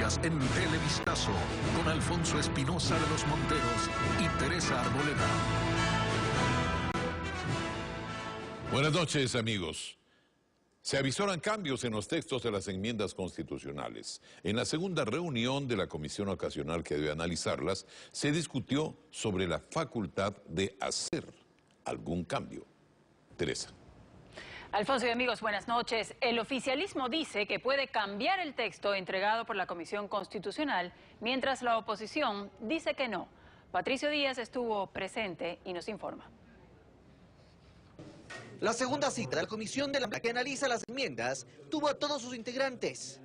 noticias en Televistazo con Alfonso Espinosa de los Monteros y Teresa Arboleda. Buenas noches, amigos. Se avisoran cambios en los textos de las enmiendas constitucionales. En la segunda reunión de la comisión ocasional que debe analizarlas, se discutió sobre la facultad de hacer algún cambio. Teresa. Alfonso y amigos, buenas noches. El oficialismo dice que puede cambiar el texto entregado por la Comisión Constitucional, mientras la oposición dice que no. Patricio Díaz estuvo presente y nos informa. La segunda cita de la comisión de la que analiza las enmiendas tuvo a todos sus integrantes.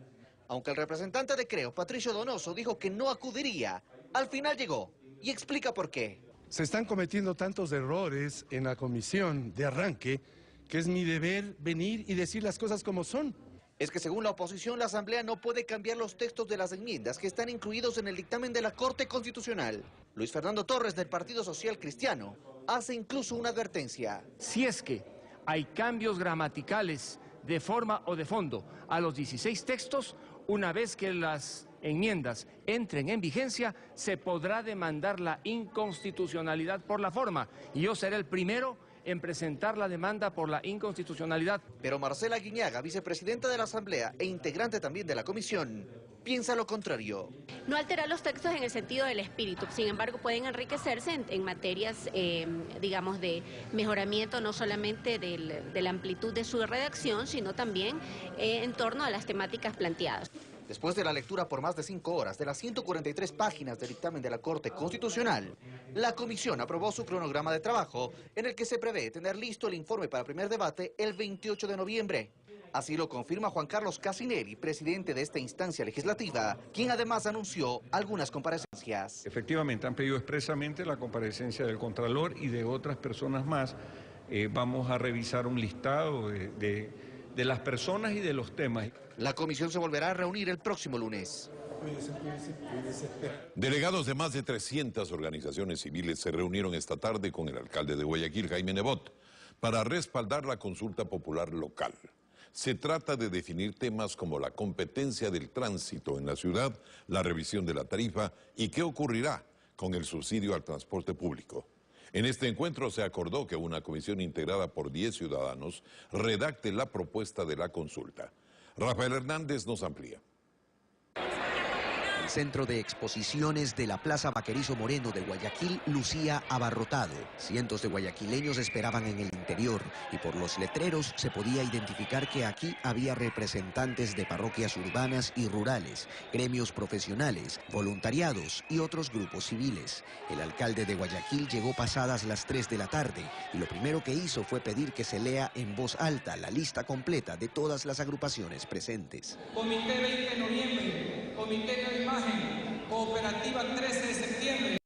Aunque el representante de Creo, Patricio Donoso, dijo que no acudiría, al final llegó y explica por qué. Se están cometiendo tantos errores en la comisión de arranque que es mi deber venir y decir las cosas como son. Es que según la oposición, la Asamblea no puede cambiar los textos de las enmiendas que están incluidos en el dictamen de la Corte Constitucional. Luis Fernando Torres, del Partido Social Cristiano, hace incluso una advertencia. Si es que hay cambios gramaticales de forma o de fondo a los 16 textos, una vez que las enmiendas entren en vigencia, se podrá demandar la inconstitucionalidad por la forma. Y yo seré el primero en presentar la demanda por la inconstitucionalidad. Pero Marcela Guiñaga, vicepresidenta de la Asamblea e integrante también de la comisión, piensa lo contrario. No alterar los textos en el sentido del espíritu, sin embargo pueden enriquecerse en materias, digamos, de mejoramiento no solamente de la amplitud de su redacción, sino también en torno a las temáticas planteadas. Después de la lectura por más de 5 horas de las 143 páginas del dictamen de la Corte Constitucional, la comisión aprobó su cronograma de trabajo, en el que se prevé tener listo el informe para primer debate el 28 de noviembre. Así lo confirma Juan Carlos Casinelli, presidente de esta instancia legislativa, quien además anunció algunas comparecencias. Efectivamente, han pedido expresamente la comparecencia del Contralor y de otras personas más. Vamos a revisar un listado de las personas y de los temas. La comisión se volverá a reunir el próximo lunes. Delegados de más de 300 organizaciones civiles se reunieron esta tarde con el alcalde de Guayaquil, Jaime Nebot, para respaldar la consulta popular local. Se trata de definir temas como la competencia del tránsito en la ciudad, la revisión de la tarifa y qué ocurrirá con el subsidio al transporte público. En este encuentro se acordó que una comisión integrada por 10 ciudadanos redacte la propuesta de la consulta. Rafael Hernández nos amplía. El centro de exposiciones de la Plaza Vaquerizo Moreno de Guayaquil lucía abarrotado. Cientos de guayaquileños esperaban en el interior y por los letreros se podía identificar que aquí había representantes de parroquias urbanas y rurales, gremios profesionales, voluntariados y otros grupos civiles. El alcalde de Guayaquil llegó pasadas las 3 de la tarde y lo primero que hizo fue pedir que se lea en voz alta la lista completa de todas las agrupaciones presentes. Comité 20 de noviembre, Comité de Imagen, Cooperativa 13 de septiembre.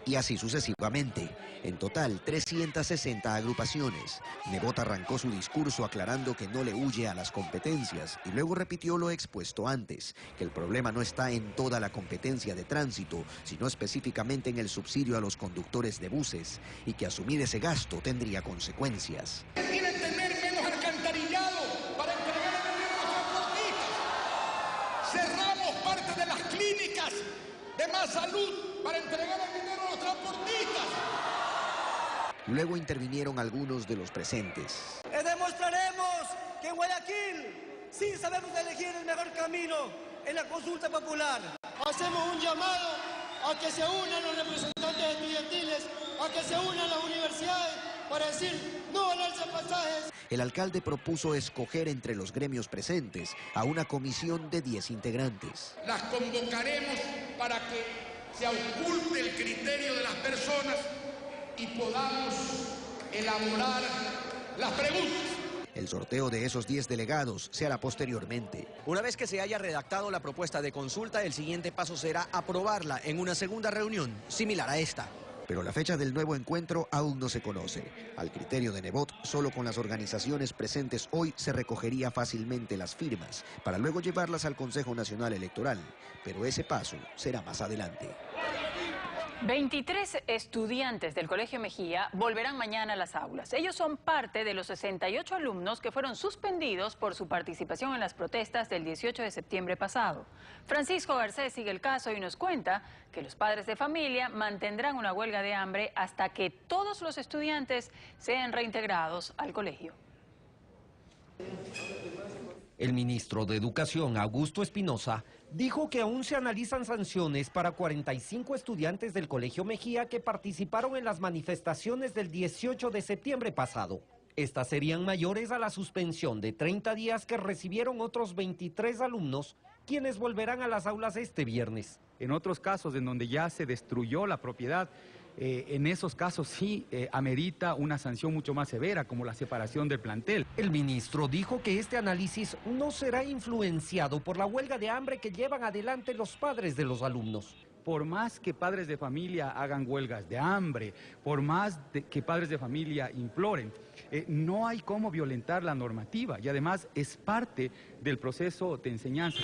Y así sucesivamente. En total, 360 agrupaciones. Nebot arrancó su discurso aclarando que no le huye a las competencias y luego repitió lo expuesto antes, que el problema no está en toda la competencia de tránsito, sino específicamente en el subsidio a los conductores de buses y que asumir ese gasto tendría consecuencias. Quieren tener menos alcantarillado para entregar el dinero a los transportistas. Cerramos parte de las clínicas de más salud para entregar el dinero a los transportistas. Luego intervinieron algunos de los presentes. Demostraremos que en Guayaquil sí sabemos elegir el mejor camino en la consulta popular. Hacemos un llamado a que se unan los representantes estudiantiles, a que se unan las universidades para decir no al alza pasajes. El alcalde propuso escoger entre los gremios presentes a una comisión de 10 integrantes. Las convocaremos para que se ausculte el criterio de las personas y podamos elaborar las preguntas. El sorteo de esos 10 delegados se hará posteriormente. Una vez que se haya redactado la propuesta de consulta, el siguiente paso será aprobarla en una segunda reunión similar a esta. Pero la fecha del nuevo encuentro aún no se conoce. Al criterio de Nebot, solo con las organizaciones presentes hoy se recogería fácilmente las firmas para luego llevarlas al Consejo Nacional Electoral. Pero ese paso será más adelante. 23 estudiantes del Colegio Mejía volverán mañana a las aulas. Ellos son parte de los 68 alumnos que fueron suspendidos por su participación en las protestas del 18 de septiembre pasado. Francisco Garcés sigue el caso y nos cuenta que los padres de familia mantendrán una huelga de hambre hasta que todos los estudiantes sean reintegrados al colegio. El ministro de Educación, Augusto Espinosa, dijo que aún se analizan sanciones para 45 estudiantes del Colegio Mejía que participaron en las manifestaciones del 18 de septiembre pasado. Estas serían mayores a la suspensión de 30 días que recibieron otros 23 alumnos, quienes volverán a las aulas este viernes. En otros casos en donde ya se destruyó la propiedad, en esos casos sí amerita una sanción mucho más severa, como la separación del plantel. El ministro dijo que este análisis no será influenciado por la huelga de hambre que llevan adelante los padres de los alumnos. Por más que padres de familia hagan huelgas de hambre, por más que padres de familia imploren, no hay cómo violentar la normativa y además es parte del proceso de enseñanza.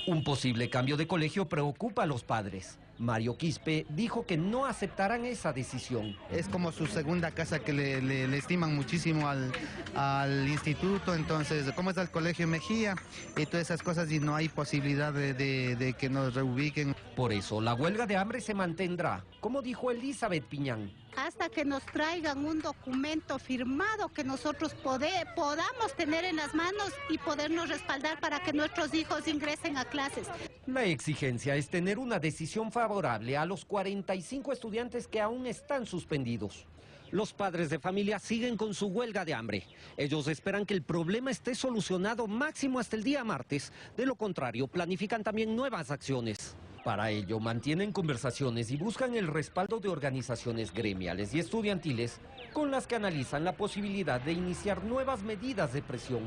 Un posible cambio de colegio preocupa a los padres. Mario Quispe dijo que no aceptarán esa decisión. Es como su segunda casa, que le estiman muchísimo al instituto, entonces, ¿cómo está el Colegio Mejía? Y todas esas cosas, y no hay posibilidad de que nos reubiquen. Por eso, la huelga de hambre se mantendrá, como dijo Elizabeth Piñán. Hasta que nos traigan un documento firmado que nosotros podamos tener en las manos y podernos respaldar para que nuestros hijos ingresen a clases. La exigencia es tener una decisión favorable a los 45 estudiantes que aún están suspendidos. Los padres de familia siguen con su huelga de hambre. Ellos esperan que el problema esté solucionado máximo hasta el día martes. De lo contrario, planifican también nuevas acciones. Para ello, mantienen conversaciones y buscan el respaldo de organizaciones gremiales y estudiantiles con las que analizan la posibilidad de iniciar nuevas medidas de presión.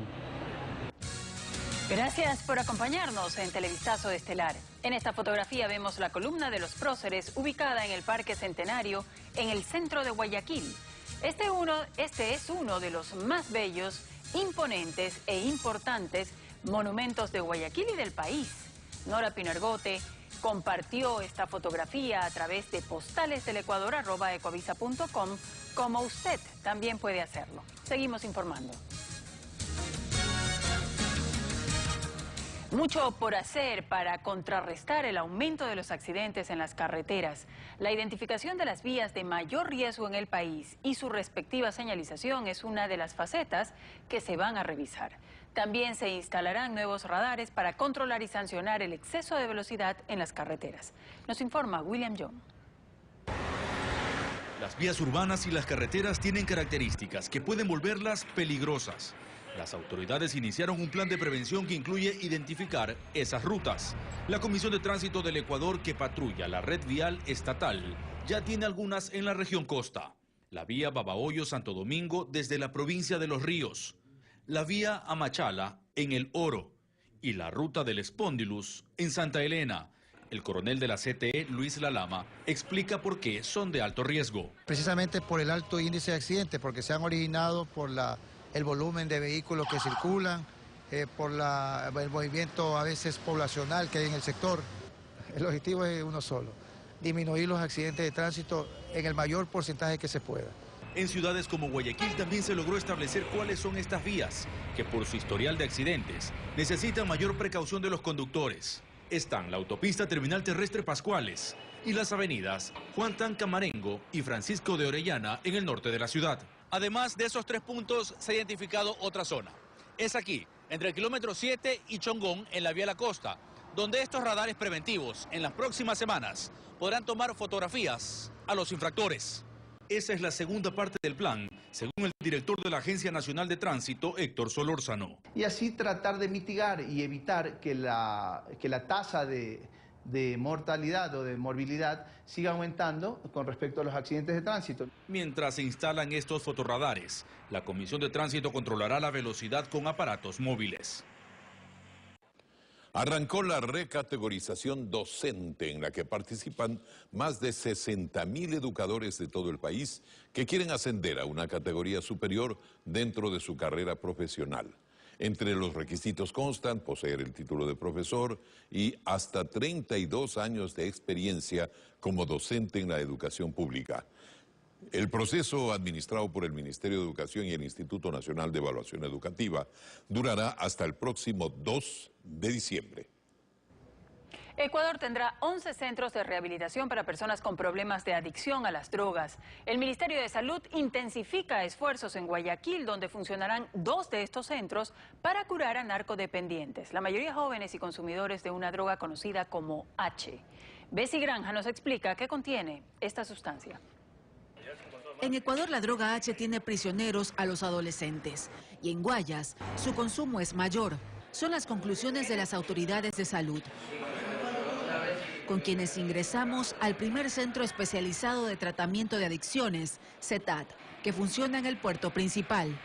Gracias por acompañarnos en Televistazo Estelar. En esta fotografía vemos la columna de los próceres ubicada en el Parque Centenario, en el centro de Guayaquil. Este es uno de los más bellos, imponentes e importantes monumentos de Guayaquil y del país. Nora Pinergote compartió esta fotografía a través de postales@ecovisa.com, como usted también puede hacerlo. Seguimos informando. Mucho por hacer para contrarrestar el aumento de los accidentes en las carreteras, la identificación de las vías de mayor riesgo en el país y su respectiva señalización es una de las facetas que se van a revisar. También se instalarán nuevos radares para controlar y sancionar el exceso de velocidad en las carreteras. Nos informa William Young. Las vías urbanas y las carreteras tienen características que pueden volverlas peligrosas. Las autoridades iniciaron un plan de prevención que incluye identificar esas rutas. La Comisión de Tránsito del Ecuador, que patrulla la red vial estatal, ya tiene algunas en la región costa. La vía Babahoyo-Santo Domingo desde la provincia de Los Ríos, la vía Amachala en El Oro y la ruta del Espóndilus en Santa Elena. El coronel de la CTE, Luis Lalama, explica por qué son de alto riesgo. Precisamente por el alto índice de accidentes, porque se han originado por el volumen de vehículos que circulan, por el movimiento a veces poblacional que hay en el sector. El objetivo es uno solo: disminuir los accidentes de tránsito en el mayor porcentaje que se pueda. En ciudades como Guayaquil también se logró establecer cuáles son estas vías, que por su historial de accidentes necesitan mayor precaución de los conductores. Están la autopista Terminal Terrestre Pascuales y las avenidas Juan Tan Camarengo y Francisco de Orellana en el norte de la ciudad. Además de esos 3 puntos, se ha identificado otra zona. Es aquí, entre el kilómetro 7 y Chongón, en la vía La Costa, donde estos radares preventivos, en las próximas semanas, podrán tomar fotografías a los infractores. Esa es la segunda parte del plan, según el director de la Agencia Nacional de Tránsito, Héctor Solórzano. Y así tratar de mitigar y evitar que la tasa de mortalidad o de morbilidad siga aumentando con respecto a los accidentes de tránsito. Mientras se instalan estos fotorradares, la Comisión de Tránsito controlará la velocidad con aparatos móviles. Arrancó la recategorización docente en la que participan más de 60.000 educadores de todo el país que quieren ascender a una categoría superior dentro de su carrera profesional. Entre los requisitos constan poseer el título de profesor y hasta 32 años de experiencia como docente en la educación pública. El proceso administrado por el Ministerio de Educación y el Instituto Nacional de Evaluación Educativa durará hasta el próximo 2 de diciembre. Ecuador tendrá 11 centros de rehabilitación para personas con problemas de adicción a las drogas. El Ministerio de Salud intensifica esfuerzos en Guayaquil, donde funcionarán 2 de estos centros para curar a narcodependientes, la mayoría jóvenes y consumidores de una droga conocida como H. Bessie Granja nos explica qué contiene esta sustancia. En Ecuador la droga H tiene prisioneros a los adolescentes y en Guayas su consumo es mayor. Son las conclusiones de las autoridades de salud, con quienes ingresamos al primer centro especializado de tratamiento de adicciones, CETAD, que funciona en el puerto principal.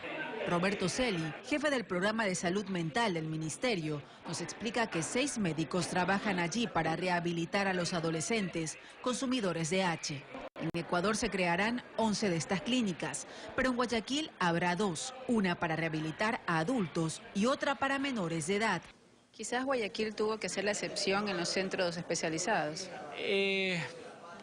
Roberto Celi, jefe del programa de salud mental del ministerio, nos explica que 6 médicos trabajan allí para rehabilitar a los adolescentes consumidores de H. En Ecuador se crearán 11 de estas clínicas, pero en Guayaquil habrá 2, una para rehabilitar a adultos y otra para menores de edad. Quizás Guayaquil tuvo que ser la excepción en los centros especializados.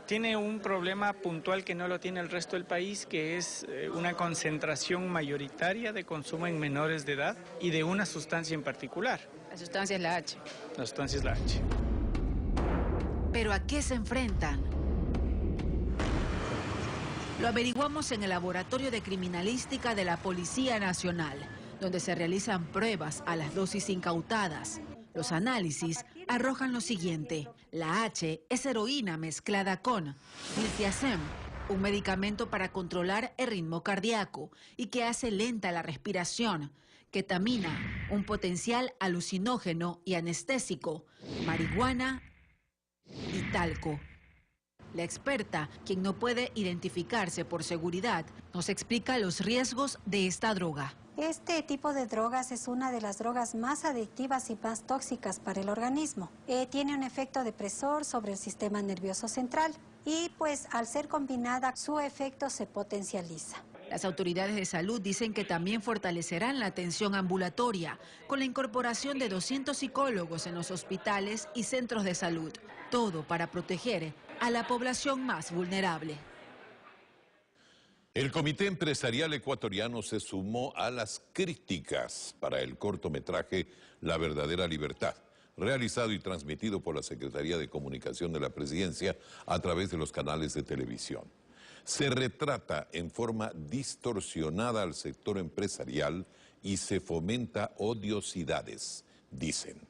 Tiene un problema puntual que no lo tiene el resto del país, que es una concentración mayoritaria de consumo en menores de edad y de una sustancia en particular. La sustancia es la H. La sustancia es la H. ¿Pero a qué se enfrentan? Lo averiguamos en el Laboratorio de Criminalística de la Policía Nacional, donde se realizan pruebas a las dosis incautadas. Los análisis arrojan lo siguiente: la H es heroína mezclada con diltiazem, un medicamento para controlar el ritmo cardíaco y que hace lenta la respiración; ketamina, un potencial alucinógeno y anestésico; marihuana y talco. La experta, quien no puede identificarse por seguridad, nos explica los riesgos de esta droga. Este tipo de drogas es una de las drogas más adictivas y más tóxicas para el organismo. Tiene un efecto depresor sobre el sistema nervioso central y pues al ser combinada su efecto se potencializa. Las autoridades de salud dicen que también fortalecerán la atención ambulatoria con la incorporación de 200 psicólogos en los hospitales y centros de salud. Todo para proteger a la población más vulnerable. El Comité Empresarial Ecuatoriano se sumó a las críticas para el cortometraje La Verdadera Libertad, realizado y transmitido por la Secretaría de Comunicación de la Presidencia a través de los canales de televisión. Se retrata en forma distorsionada al sector empresarial y se fomenta odiosidades, dicen.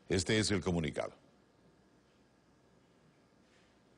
Este es el comunicado.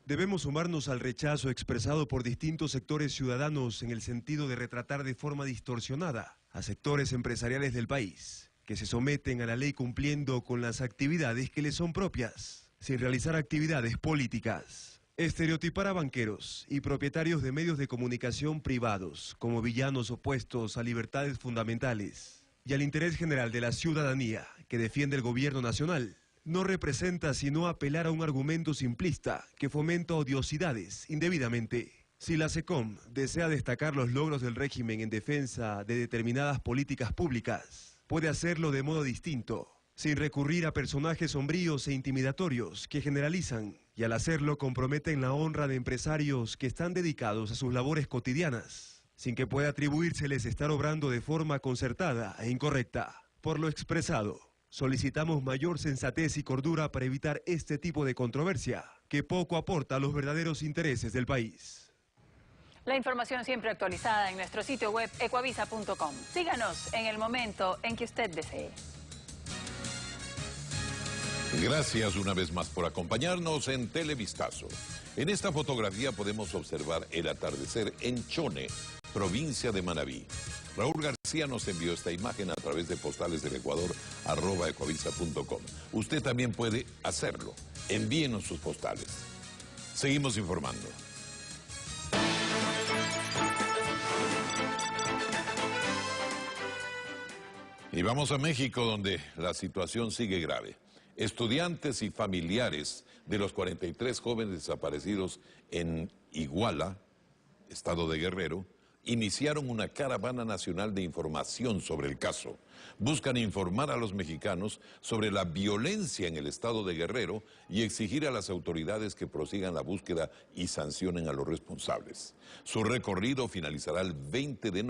Debemos sumarnos al rechazo expresado por distintos sectores ciudadanos en el sentido de retratar de forma distorsionada a sectores empresariales del país, que se someten a la ley cumpliendo con las actividades que les son propias, sin realizar actividades políticas. Estereotipar a banqueros y propietarios de medios de comunicación privados como villanos opuestos a libertades fundamentales y al interés general de la ciudadanía que defiende el gobierno nacional, no representa sino apelar a un argumento simplista que fomenta odiosidades indebidamente. Si la SECOM desea destacar los logros del régimen en defensa de determinadas políticas públicas, puede hacerlo de modo distinto, sin recurrir a personajes sombríos e intimidatorios que generalizan y al hacerlo comprometen la honra de empresarios que están dedicados a sus labores cotidianas, sin que pueda atribuírseles estar obrando de forma concertada e incorrecta. Por lo expresado, solicitamos mayor sensatez y cordura para evitar este tipo de controversia, que poco aporta a los verdaderos intereses del país. La información siempre actualizada en nuestro sitio web ecuavisa.com. Síganos en el momento en que usted desee. Gracias una vez más por acompañarnos en Televistazo. En esta fotografía podemos observar el atardecer en Chone, provincia de Manabí. Raúl García nos envió esta imagen a través de postales del Ecuador, @ecuavisa.com. Usted también puede hacerlo. Envíenos sus postales. Seguimos informando. Y vamos a México, donde la situación sigue grave. Estudiantes y familiares de los 43 jóvenes desaparecidos en Iguala, estado de Guerrero, iniciaron una caravana nacional de información sobre el caso. Buscan informar a los mexicanos sobre la violencia en el estado de Guerrero y exigir a las autoridades que prosigan la búsqueda y sancionen a los responsables. Su recorrido finalizará el 20 de noviembre.